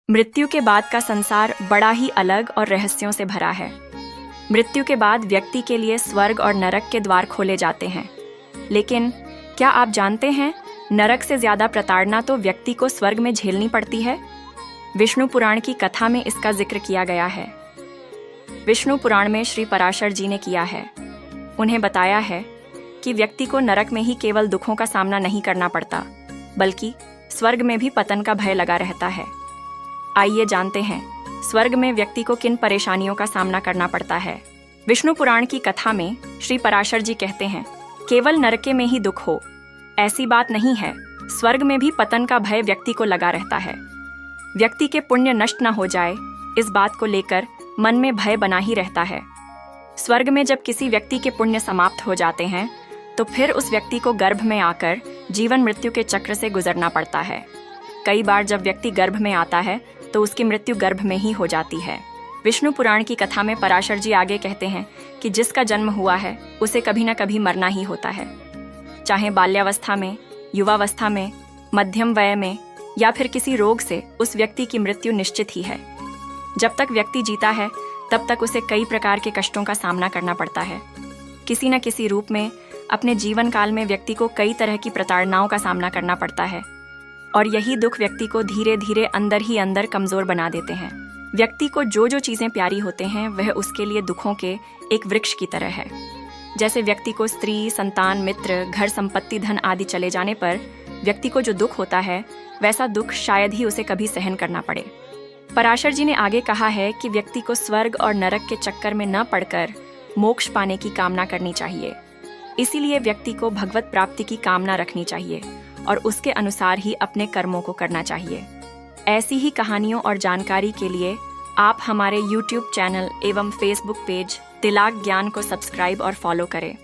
मृत्यु के बाद का संसार बड़ा ही अलग और रहस्यों से भरा है। मृत्यु के बाद व्यक्ति के लिए स्वर्ग और नरक के द्वार खोले जाते हैं। लेकिन क्या आप जानते हैं, नरक से ज्यादा प्रताड़ना तो व्यक्ति को स्वर्ग में झेलनी पड़ती है। विष्णु पुराण की कथा में इसका जिक्र किया गया है। विष्णु पुराण में श्री पराशर जी ने किया है। उन्हें बताया है कि व्यक्ति को नरक में ही केवल दुखों का सामना नहीं करना पड़ता, बल्कि स्वर्ग में भी पतन का भय लगा रहता है। आइए जानते हैं स्वर्ग में व्यक्ति को किन परेशानियों का सामना करना पड़ता है। विष्णु पुराण की कथा में श्री पराशर जी कहते हैं, केवल नरके में ही दुख हो, ऐसी बात नहीं है। स्वर्ग में भी पतन का भय व्यक्ति को लगा रहता है। व्यक्ति के पुण्य नष्ट न हो जाए, इस बात को लेकर मन में भय बना ही रहता है। स्वर्ग में जब किसी व्यक्ति के पुण्य समाप्त हो जाते हैं, तो फिर उस व्यक्ति को गर्भ में आकर जीवन मृत्यु के चक्र से गुजरना पड़ता है। कई बार जब व्यक्ति गर्भ में आता है तो उसकी मृत्यु गर्भ में ही हो जाती है। विष्णु पुराण की कथा में पराशर जी आगे कहते हैं कि जिसका जन्म हुआ है उसे कभी न कभी मरना ही होता है। चाहे बाल्यावस्था में, युवावस्था में, मध्यम वय में या फिर किसी रोग से उस व्यक्ति की मृत्यु निश्चित ही है। जब तक व्यक्ति जीता है तब तक उसे कई प्रकार के कष्टों का सामना करना पड़ता है। किसी न किसी रूप में अपने जीवन काल में व्यक्ति को कई तरह की प्रताड़नाओं का सामना करना पड़ता है, और यही दुख व्यक्ति को धीरे धीरे अंदर ही अंदर कमजोर बना देते हैं। व्यक्ति को जो जो चीजें प्यारी होते हैं वह उसके लिए दुखों के एक वृक्ष की तरह है। जैसे व्यक्ति को स्त्री, संतान, मित्र, घर, संपत्ति, धन आदि चले जाने पर व्यक्ति को जो दुख होता है, वैसा दुख शायद ही उसे कभी सहन करना पड़े। पराशर जी ने आगे कहा है कि व्यक्ति को स्वर्ग और नरक के चक्कर में न पड़कर मोक्ष पाने की कामना करनी चाहिए। इसीलिए व्यक्ति को भगवत प्राप्ति की कामना रखनी चाहिए और उसके अनुसार ही अपने कर्मों को करना चाहिए। ऐसी ही कहानियों और जानकारी के लिए आप हमारे YouTube चैनल एवं Facebook पेज तिलाक ज्ञान को सब्सक्राइब और फॉलो करें।